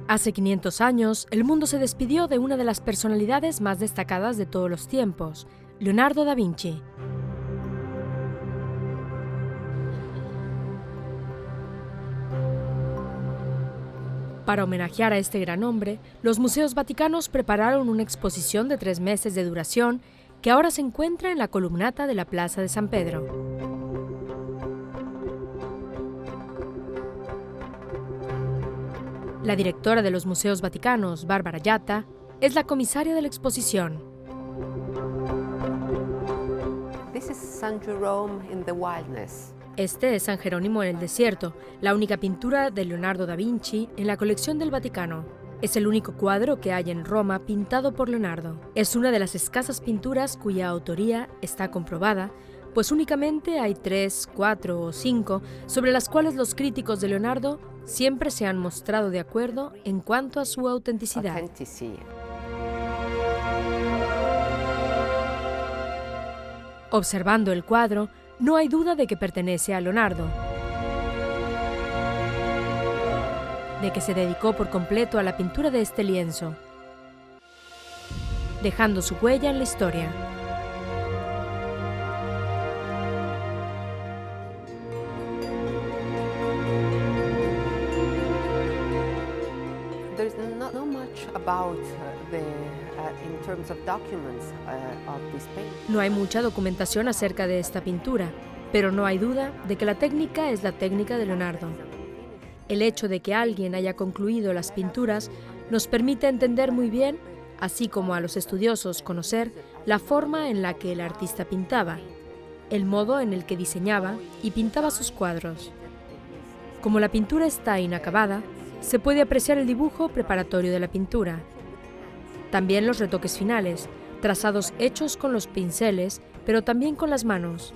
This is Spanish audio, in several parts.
Hace 500 años, el mundo se despidió de una de las personalidades más destacadas de todos los tiempos, Leonardo da Vinci. Para homenajear a este gran hombre, los museos vaticanos prepararon una exposición de 3 meses de duración que ahora se encuentra en la columnata de la Plaza de San Pedro. La directora de los Museos Vaticanos, Barbara Yatta, es la comisaria de la exposición. This is San Jerome in the wilderness. Este es San Jerónimo en el desierto, la única pintura de Leonardo da Vinci en la colección del Vaticano. Es el único cuadro que hay en Roma pintado por Leonardo. Es una de las escasas pinturas cuya autoría está comprobada, pues únicamente hay 3, 4 o 5 sobre las cuales los críticos de Leonardo siempre se han mostrado de acuerdo en cuanto a su autenticidad. Observando el cuadro, no hay duda de que pertenece a Leonardo, de que se dedicó por completo a la pintura de este lienzo, dejando su huella en la historia. There is not much about in terms of documents of this painting. No hay mucha documentación acerca de esta pintura, pero no hay duda de que la técnica es la técnica de Leonardo. El hecho de que alguien haya concluido las pinturas nos permite entender muy bien, así como a los estudiosos conocer, la forma en la que el artista pintaba, el modo en el que diseñaba y pintaba sus cuadros. Como la pintura está inacabada, se puede apreciar el dibujo preparatorio de la pintura. También los retoques finales, trazados hechos con los pinceles, pero también con las manos.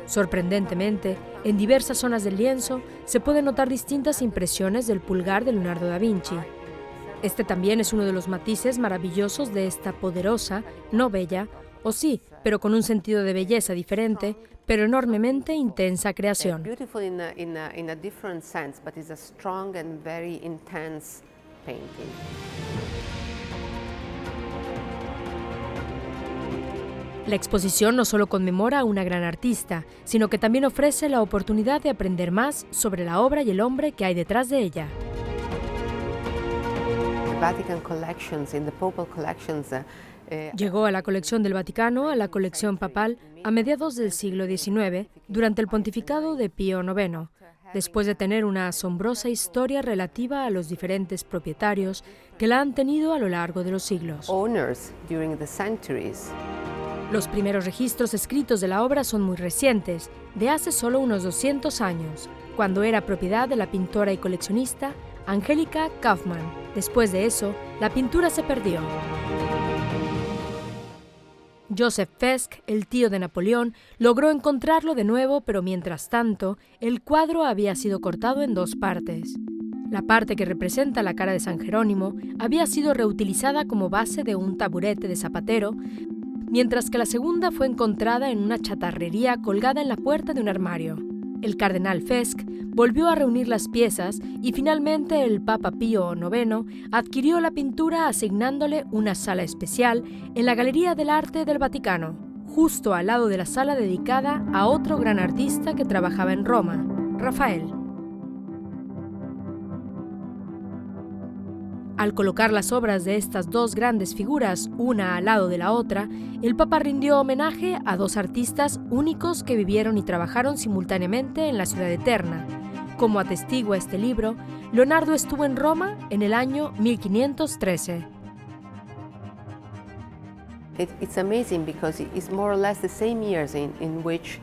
Sorprendentemente, en diversas zonas del lienzo se pueden notar distintas impresiones del pulgar de Leonardo da Vinci. Este también es uno de los matices maravillosos de esta poderosa, no bella, o sí, pero con un sentido de belleza diferente, pero enormemente intensa creación. Beautiful in a different sense, but it's a strong and very intense painting. La exposición no solo conmemora a una gran artista, sino que también ofrece la oportunidad de aprender más sobre la obra y el hombre que hay detrás de ella. Llegó a la colección del Vaticano, a la colección papal, a mediados del siglo XIX, durante el pontificado de Pío IX, después de tener una asombrosa historia relativa a los diferentes propietarios que la han tenido a lo largo de los siglos. Los primeros registros escritos de la obra son muy recientes, de hace solo unos 200 años, cuando era propiedad de la pintora y coleccionista Angelica Kauffmann. Después de eso, la pintura se perdió. Joseph Fisk, el tío de Napoleón, logró encontrarlo de nuevo, pero mientras tanto, el cuadro había sido cortado en 2 partes. La parte que representa la cara de San Jerónimo había sido reutilizada como base de un taburete de zapatero, mientras que la segunda fue encontrada en una chatarrería colgada en la puerta de un armario. El cardenal Fisk volvió a reunir las piezas y finalmente el Papa Pío IX adquirió la pintura asignándole una sala especial en la Galería del Arte del Vaticano, justo al lado de la sala dedicada a otro gran artista que trabajaba en Roma, Rafael. Al colocar las obras de estas 2 grandes figuras una al lado de la otra, el Papa rindió homenaje a 2 artistas únicos que vivieron y trabajaron simultáneamente en la Ciudad Eterna. Como atestigua este libro, Leonardo estuvo en Roma en el año 1513. It's amazing because it's more or less the same years in which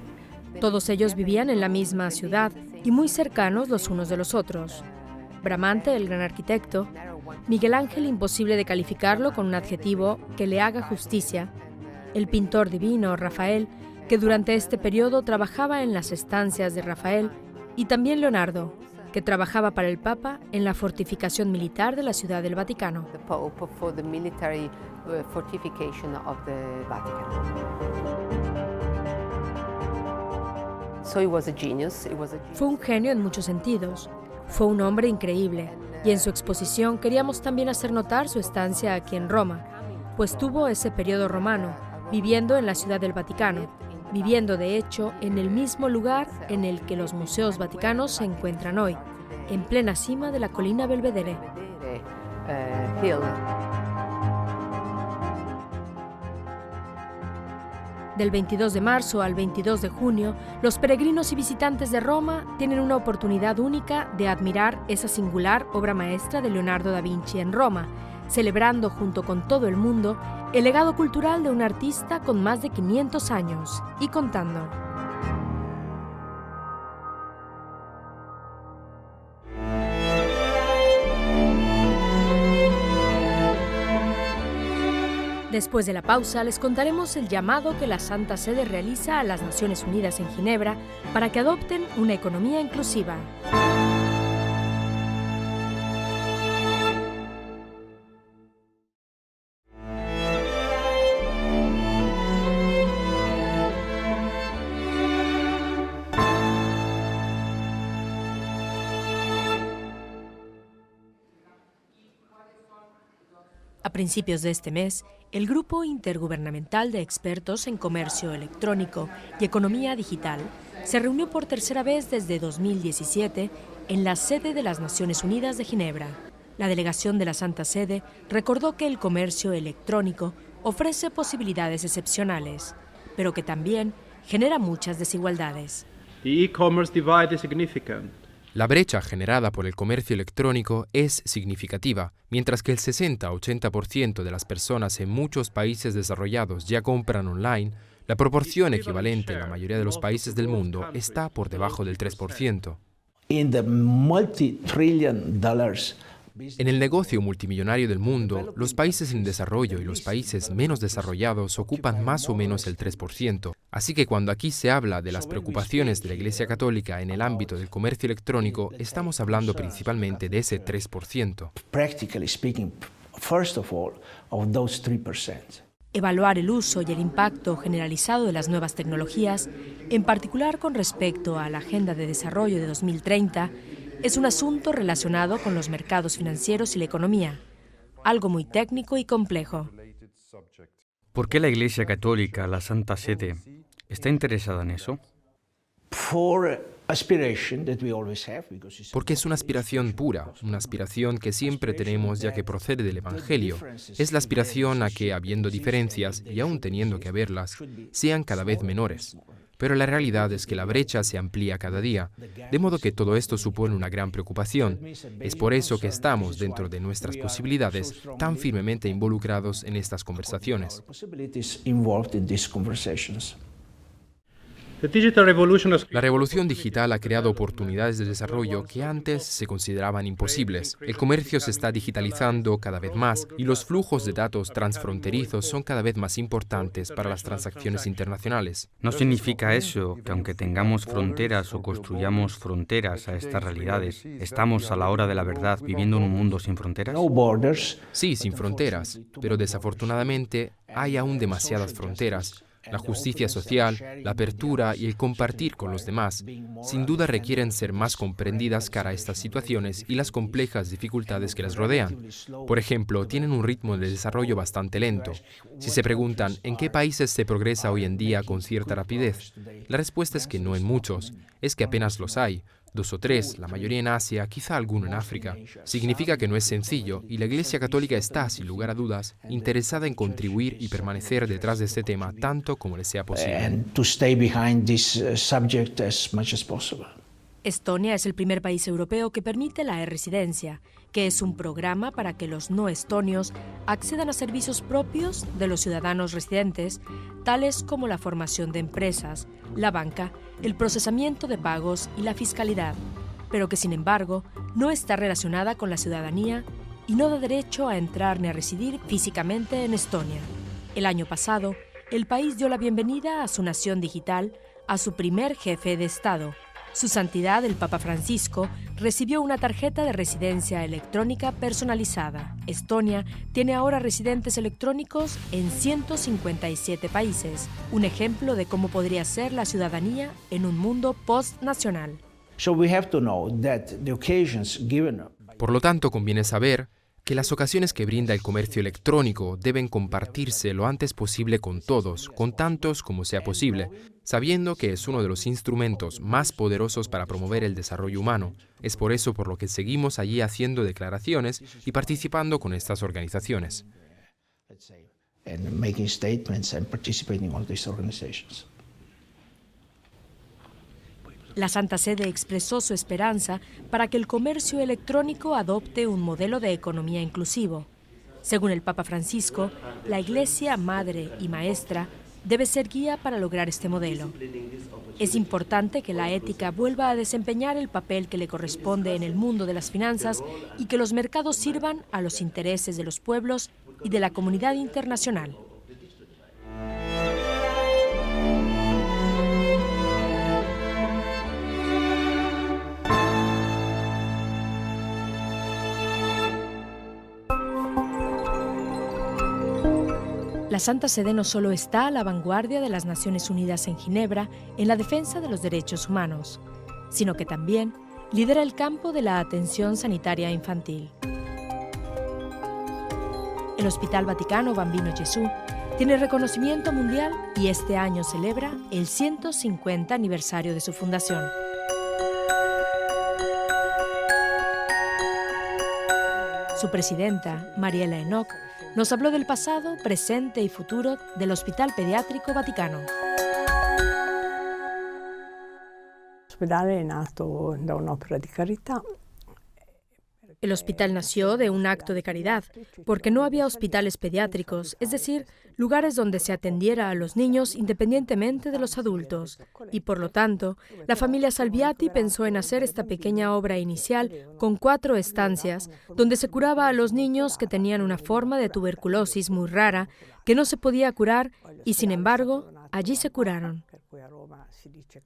Todos ellos vivían en la misma ciudad y muy cercanos los unos de los otros. Bramante, el gran arquitecto, Miguel Ángel, imposible de calificarlo con un adjetivo que le haga justicia, el pintor divino Rafael, que durante este periodo trabajaba en las estancias de Rafael, y también Leonardo, que trabajaba para el Papa en la fortificación militar de la Ciudad del Vaticano. Fue un genio en muchos sentidos. Fue un hombre increíble. Y en su exposición queríamos también hacer notar su estancia aquí en Roma, pues tuvo ese periodo romano, viviendo en la Ciudad del Vaticano, viviendo de hecho en el mismo lugar en el que los museos vaticanos se encuentran hoy, en plena cima de la colina Belvedere. Del 22 de marzo al 22 de junio, los peregrinos y visitantes de Roma tienen una oportunidad única de admirar esa singular obra maestra de Leonardo da Vinci en Roma, celebrando junto con todo el mundo el legado cultural de un artista con más de 500 años y contando. Después de la pausa, les contaremos el llamado que la Santa Sede realiza a las Naciones Unidas en Ginebra para que adopten una economía inclusiva. A principios de este mes, el Grupo Intergubernamental de Expertos en Comercio Electrónico y Economía Digital se reunió por tercera vez desde 2017 en la sede de las Naciones Unidas de Ginebra. La delegación de la Santa Sede recordó que el comercio electrónico ofrece posibilidades excepcionales, pero que también genera muchas desigualdades. The e-commerce divide is significant. La brecha generada por el comercio electrónico es significativa. Mientras que el 60-80% de las personas en muchos países desarrollados ya compran online, la proporción equivalente en la mayoría de los países del mundo está por debajo del 3%. En el negocio multimillonario del mundo, los países en desarrollo y los países menos desarrollados ocupan más o menos el 3%. Así que cuando aquí se habla de las preocupaciones de la Iglesia Católica en el ámbito del comercio electrónico, estamos hablando principalmente de ese 3%. Evaluar el uso y el impacto generalizado de las nuevas tecnologías, en particular con respecto a la Agenda de Desarrollo de 2030, es un asunto relacionado con los mercados financieros y la economía, algo muy técnico y complejo. ¿Por qué la Iglesia Católica, la Santa Sede, está interesada en eso? Porque es una aspiración pura, una aspiración que siempre tenemos ya que procede del Evangelio. Es la aspiración a que, habiendo diferencias, y aún teniendo que haberlas, sean cada vez menores. Pero la realidad es que la brecha se amplía cada día, de modo que todo esto supone una gran preocupación. Es por eso que estamos, dentro de nuestras posibilidades, tan firmemente involucrados en estas conversaciones. La revolución digital ha creado oportunidades de desarrollo que antes se consideraban imposibles. El comercio se está digitalizando cada vez más y los flujos de datos transfronterizos son cada vez más importantes para las transacciones internacionales. ¿No significa eso que aunque tengamos fronteras o construyamos fronteras a estas realidades, estamos a la hora de la verdad viviendo en un mundo sin fronteras? Sí, sin fronteras, pero desafortunadamente hay aún demasiadas fronteras. La justicia social, la apertura y el compartir con los demás, sin duda requieren ser más comprendidas cara a estas situaciones y las complejas dificultades que las rodean. Por ejemplo, tienen un ritmo de desarrollo bastante lento. Si se preguntan en qué países se progresa hoy en día con cierta rapidez, la respuesta es que no en muchos, es que apenas los hay. 2 o 3, la mayoría en Asia, quizá alguno en África. Significa que no es sencillo y la Iglesia Católica está, sin lugar a dudas, interesada en contribuir y permanecer detrás de este tema tanto como le sea posible. Estonia es el primer país europeo que permite la e-residencia, que es un programa para que los no estonios accedan a servicios propios de los ciudadanos residentes, tales como la formación de empresas, la banca, el procesamiento de pagos y la fiscalidad, pero que sin embargo no está relacionada con la ciudadanía y no da derecho a entrar ni a residir físicamente en Estonia. El año pasado, el país dio la bienvenida a su nación digital a su primer jefe de Estado. Su Santidad, el Papa Francisco, recibió una tarjeta de residencia electrónica personalizada. Estonia tiene ahora residentes electrónicos en 157 países, un ejemplo de cómo podría ser la ciudadanía en un mundo post-nacional. Por lo tanto, conviene saber que las ocasiones que brinda el comercio electrónico deben compartirse lo antes posible con todos, con tantos como sea posible, sabiendo que es uno de los instrumentos más poderosos para promover el desarrollo humano. Es por eso por lo que seguimos allí haciendo declaraciones y participando con estas organizaciones. La Santa Sede expresó su esperanza para que el comercio electrónico adopte un modelo de economía inclusivo. Según el Papa Francisco, la Iglesia, madre y maestra, debe ser guía para lograr este modelo. Es importante que la ética vuelva a desempeñar el papel que le corresponde en el mundo de las finanzas y que los mercados sirvan a los intereses de los pueblos y de la comunidad internacional. La Santa Sede no solo está a la vanguardia de las Naciones Unidas en Ginebra en la defensa de los derechos humanos, sino que también lidera el campo de la atención sanitaria infantil. El Hospital Vaticano Bambino Gesù tiene reconocimiento mundial y este año celebra el 150 aniversario de su fundación. Su presidenta, Mariela Enoch, nos habló del pasado, presente y futuro del Hospital Pediátrico Vaticano. El hospital nació de un acto de caridad, porque no había hospitales pediátricos, es decir, lugares donde se atendiera a los niños independientemente de los adultos. Y por lo tanto, la familia Salviati pensó en hacer esta pequeña obra inicial con 4 estancias, donde se curaba a los niños que tenían una forma de tuberculosis muy rara, que no se podía curar, y sin embargo, allí se curaron.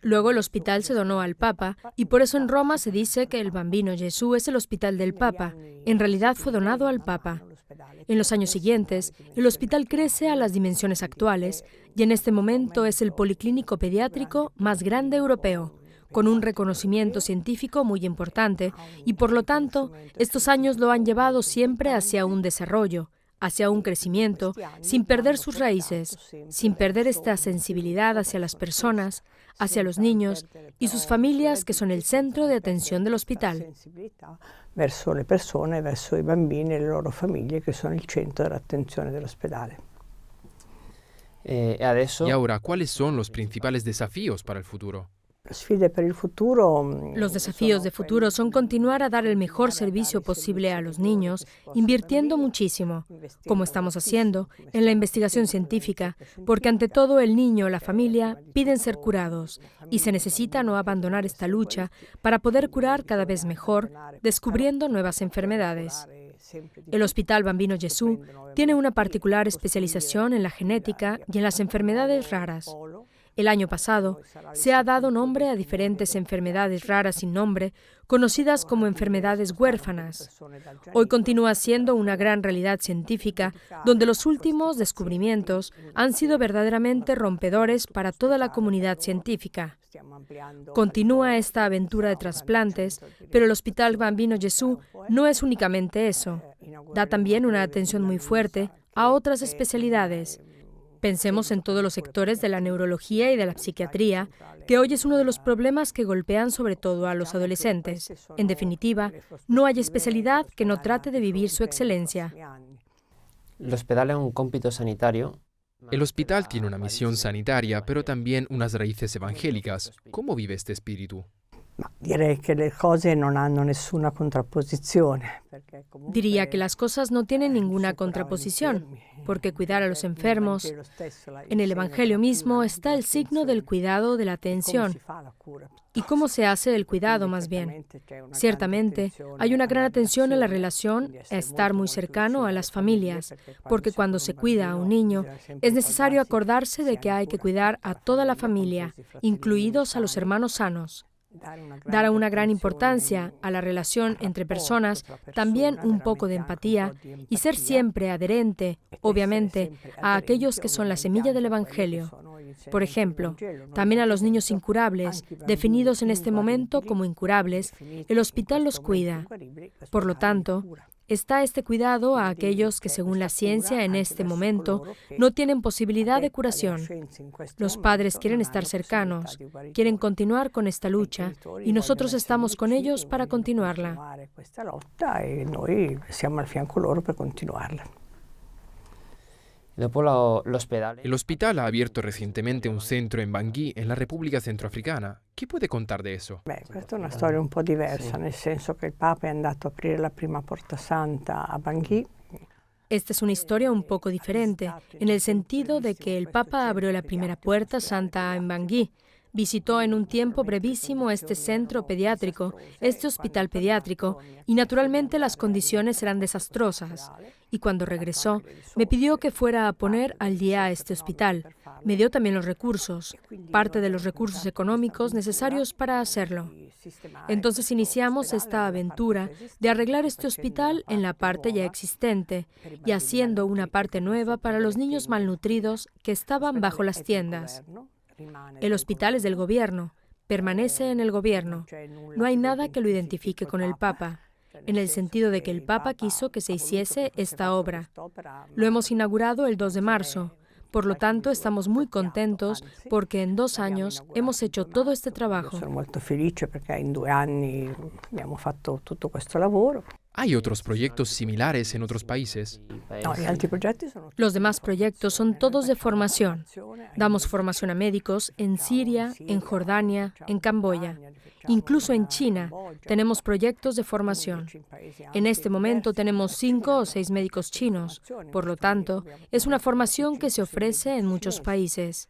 Luego el hospital se donó al Papa y por eso en Roma se dice que el Bambino Gesù es el hospital del Papa. En realidad fue donado al Papa. En los años siguientes, el hospital crece a las dimensiones actuales y en este momento es el policlínico pediátrico más grande europeo, con un reconocimiento científico muy importante y por lo tanto estos años lo han llevado siempre hacia un desarrollo, hacia un crecimiento, sin perder sus raíces, sin perder esta sensibilidad hacia las personas, hacia los niños y sus familias que son el centro de atención del hospital. Verso le persone, verso i bambini e le loro famiglie che sono il centro dell'attenzione dell'ospedale. Y ahora, ¿cuáles son los principales desafíos para el futuro? Los desafíos de futuro son continuar a dar el mejor servicio posible a los niños, invirtiendo muchísimo, como estamos haciendo, en la investigación científica, porque ante todo el niño o la familia piden ser curados y se necesita no abandonar esta lucha para poder curar cada vez mejor, descubriendo nuevas enfermedades. El Hospital Bambino Gesù tiene una particular especialización en la genética y en las enfermedades raras. El año pasado se ha dado nombre a diferentes enfermedades raras sin nombre, conocidas como enfermedades huérfanas. Hoy continúa siendo una gran realidad científica, donde los últimos descubrimientos han sido verdaderamente rompedores para toda la comunidad científica. Continúa esta aventura de trasplantes, pero el Hospital Bambino Gesù no es únicamente eso. Da también una atención muy fuerte a otras especialidades. Pensemos en todos los sectores de la neurología y de la psiquiatría, que hoy es uno de los problemas que golpean sobre todo a los adolescentes. En definitiva, no hay especialidad que no trate de vivir su excelencia. El hospital es un compito sanitario. El hospital tiene una misión sanitaria, pero también unas raíces evangélicas. ¿Cómo vive este espíritu? Direi che le cose non hanno nessuna contrapposizione. Diría que las cosas no tienen ninguna contraposición, porque cuidar a los enfermos, en el Evangelio mismo está el signo del cuidado, de la atención. ¿Y cómo se hace el cuidado más bien? Ciertamente, hay una gran atención en la relación a estar muy cercano a las familias, porque cuando se cuida a un niño, es necesario acordarse de que hay que cuidar a toda la familia, incluidos a los hermanos sanos. Dar una gran importancia a la relación entre personas, también un poco de empatía y ser siempre adherente, obviamente, a aquellos que son la semilla del Evangelio. Por ejemplo, también a los niños incurables, definidos en este momento como incurables, el hospital los cuida. Por lo tanto, está este cuidado a aquellos que, según la ciencia, en este momento no tienen posibilidad de curación. Los padres quieren estar cercanos, quieren continuar con esta lucha y nosotros estamos con ellos para continuarla. El hospital ha abierto recientemente un centro en Bangui, en la República Centroafricana. ¿Qué puede contar de eso? Questa è una storia un po' diversa, nel senso che il Papa è andato a aprire la prima Porta Santa a Bangui. Esta es una historia un poco diferente, en el sentido de que el Papa abrió la primera puerta santa en Bangui. Visitó en un tiempo brevísimo este centro pediátrico, este hospital pediátrico, y naturalmente las condiciones eran desastrosas. Y cuando regresó, me pidió que fuera a poner al día a este hospital. Me dio también los recursos, parte de los recursos económicos necesarios para hacerlo. Entonces iniciamos esta aventura de arreglar este hospital en la parte ya existente y haciendo una parte nueva para los niños malnutridos que estaban bajo las tiendas. El hospital es del gobierno, permanece en el gobierno. No hay nada que lo identifique con el Papa, en el sentido de que el Papa quiso que se hiciese esta obra. Lo hemos inaugurado el 2 de marzo. Por lo tanto, estamos muy contentos porque en 2 años hemos hecho todo este trabajo. Sono molto felice perché in 2 anni abbiamo fatto tutto questo lavoro. ¿Hay otros proyectos similares en otros países? No, gli altri progetti sono Los demás proyectos son todos de formación. Damos formación a médicos en Siria, en Jordania, en Camboya. Incluso en China tenemos proyectos de formación. En este momento tenemos 5 o 6 médicos chinos. Por lo tanto, es una formación que se ofrece en muchos países.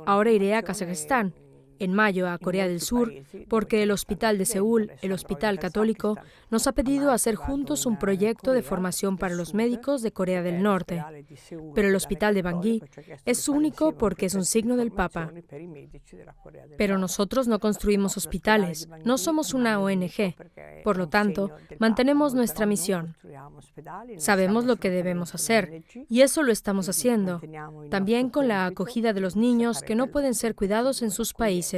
Ahora iré a Kazajistán, en mayo a Corea del Sur, porque el Hospital de Seúl, el Hospital Católico, nos ha pedido hacer juntos un proyecto de formación para los médicos de Corea del Norte. Pero el Hospital de Bangui es único porque es un signo del Papa. Pero nosotros no construimos hospitales, no somos una ONG. Por lo tanto, mantenemos nuestra misión. Sabemos lo que debemos hacer, y eso lo estamos haciendo, también con la acogida de los niños que no pueden ser cuidados en sus países.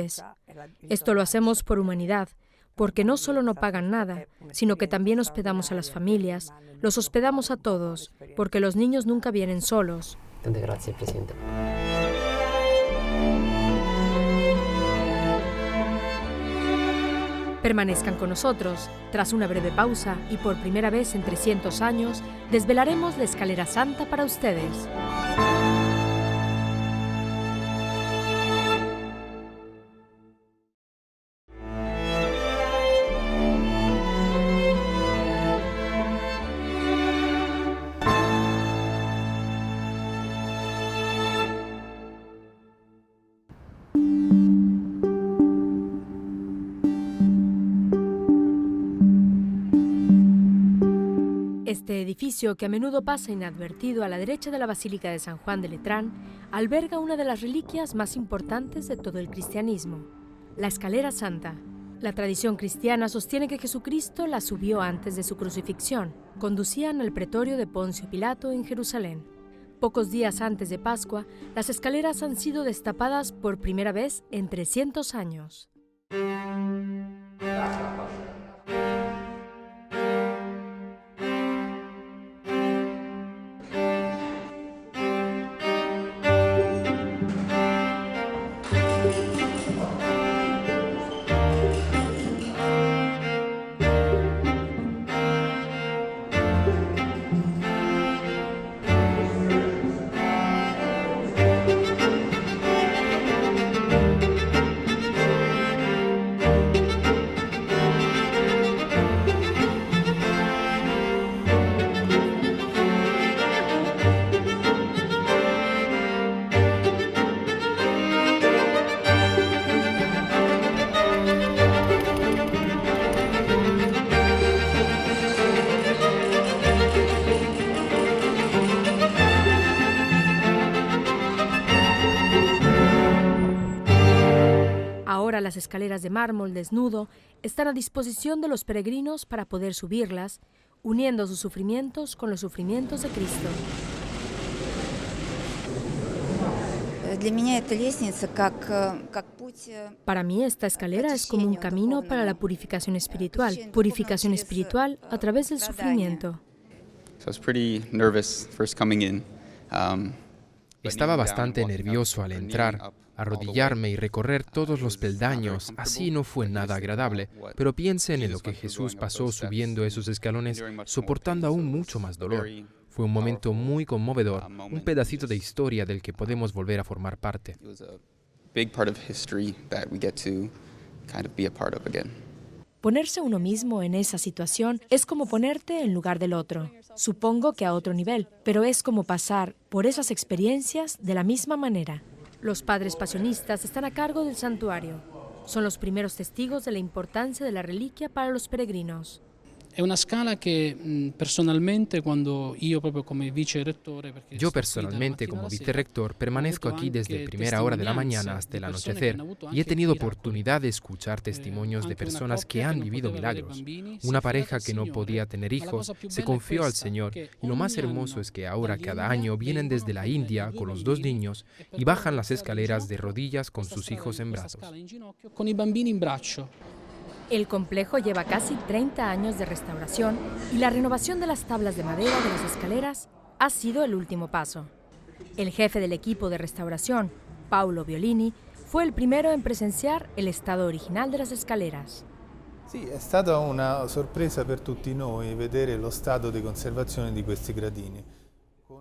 Esto lo hacemos por humanidad, porque no solo no pagan nada, sino que también hospedamos a las familias, los hospedamos a todos, porque los niños nunca vienen solos. Gracias, presidente. Permanezcan con nosotros. Tras una breve pausa y por primera vez en 300 años, desvelaremos la escalera santa para ustedes. Este edificio, que a menudo pasa inadvertido a la derecha de la Basílica de San Juan de Letrán, alberga una de las reliquias más importantes de todo el cristianismo, la escalera santa. La tradición cristiana sostiene que Jesucristo la subió antes de su crucifixión. Conducían al pretorio de Poncio Pilato en Jerusalén. Pocos días antes de Pascua, las escaleras han sido destapadas por primera vez en 300 años. Ahora las escaleras de mármol desnudo están a disposición de los peregrinos para poder subirlas, uniendo sus sufrimientos con los sufrimientos de Cristo. Para mí esta escalera es como un camino para la purificación espiritual a través del sufrimiento. Estaba bastante nervioso al entrar, arrodillarme y recorrer todos los peldaños. Así no fue nada agradable, pero piensen en lo que Jesús pasó subiendo esos escalones, soportando aún mucho más dolor. Fue un momento muy conmovedor, un pedacito de historia del que podemos volver a formar parte. Ponerse uno mismo en esa situación es como ponerte en lugar del otro. Supongo que a otro nivel, pero es como pasar por esas experiencias de la misma manera. Los padres pasionistas están a cargo del santuario. Son los primeros testigos de la importancia de la reliquia para los peregrinos. È una scala che personalmente quando io proprio come vicerettore Yo personalmente como vicerrector permanezco aquí desde primera hora de la mañana hasta el anochecer y he tenido oportunidad de escuchar testimonios de personas que han vivido milagros. Una pareja que no podía tener hijos se confió al Señor y lo más hermoso es que ahora cada año vienen desde la India con los 2 niños y bajan las escaleras de rodillas con sus hijos en brazos. Con i bambini in braccio. El complejo lleva casi 30 años de restauración y la renovación de las tablas de madera de las escaleras ha sido el último paso. El jefe del equipo de restauración, Paolo Violini, fue el primero en presenciar el estado original de las escaleras. Sì, è stata una sorpresa per tutti noi vedere lo stato di conservazione di questi gradini.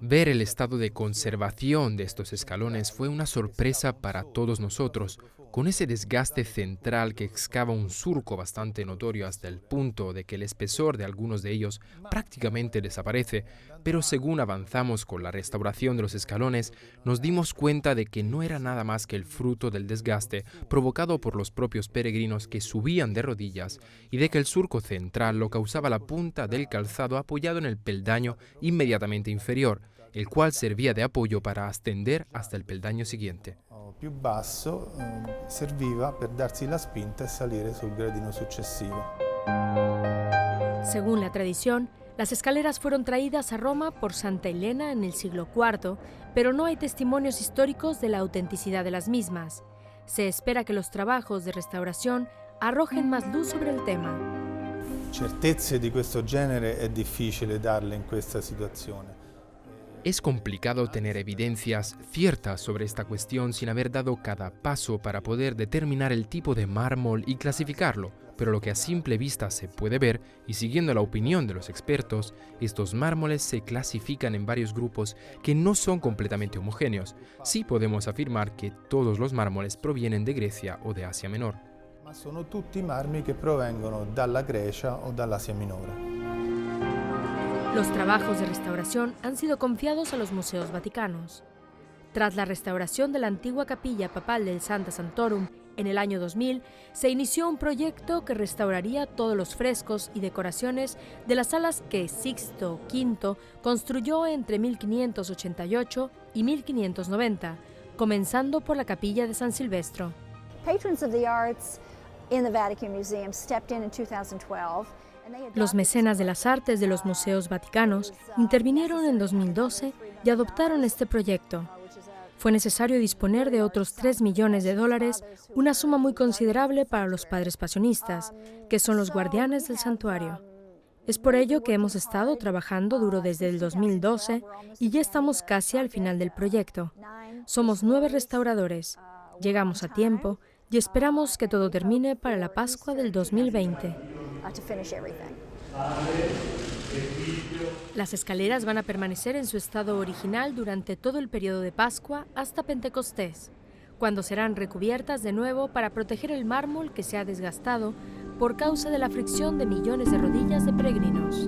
Ver el estado de conservación de estos escalones fue una sorpresa para todos nosotros, con ese desgaste central que excava un surco bastante notorio hasta el punto de que el espesor de algunos de ellos prácticamente desaparece, pero según avanzamos con la restauración de los escalones, nos dimos cuenta de que no era nada más que el fruto del desgaste provocado por los propios peregrinos que subían de rodillas y de que el surco central lo causaba la punta del calzado apoyado en el peldaño inmediatamente inferior, el cual servía de apoyo para ascender hasta el peldaño siguiente. Più basso serviva per darsi la spinta e salire sul gradino successivo. Según la tradición, las escaleras fueron traídas a Roma por Santa Elena en el siglo IV, pero no hay testimonios históricos de la autenticidad de las mismas. Se espera que los trabajos de restauración arrojen más luz sobre el tema. Certezze di questo genere è difficile darle in questa situazione. Es complicado tener evidencias ciertas sobre esta cuestión sin haber dado cada paso para poder determinar el tipo de mármol y clasificarlo, pero lo que a simple vista se puede ver, y siguiendo la opinión de los expertos, estos mármoles se clasifican en varios grupos que no son completamente homogéneos. Sí podemos afirmar que todos los mármoles provienen de Grecia o de Asia Menor. Ma sono tutti marmi che provengono dalla Grecia o dall'Asia Minore. Los trabajos de restauración han sido confiados a los museos vaticanos. Tras la restauración de la antigua capilla papal del Sancta Sanctorum en el año 2000, se inició un proyecto que restauraría todos los frescos y decoraciones de las salas que Sixto V construyó entre 1588 y 1590, comenzando por la capilla de San Silvestro. Patrons of the arts in the Vatican Museum stepped in 2012. Los mecenas de las artes de los museos vaticanos intervinieron en 2012 y adoptaron este proyecto. Fue necesario disponer de otros $3 millones, una suma muy considerable para los padres pasionistas, que son los guardianes del santuario. Es por ello que hemos estado trabajando duro desde el 2012 y ya estamos casi al final del proyecto. Somos 9 restauradores, llegamos a tiempo y esperamos que todo termine para la Pascua del 2020. Las escaleras van a permanecer en su estado original durante todo el periodo de Pascua hasta Pentecostés, cuando serán recubiertas de nuevo para proteger el mármol que se ha desgastado por causa de la fricción de millones de rodillas de peregrinos.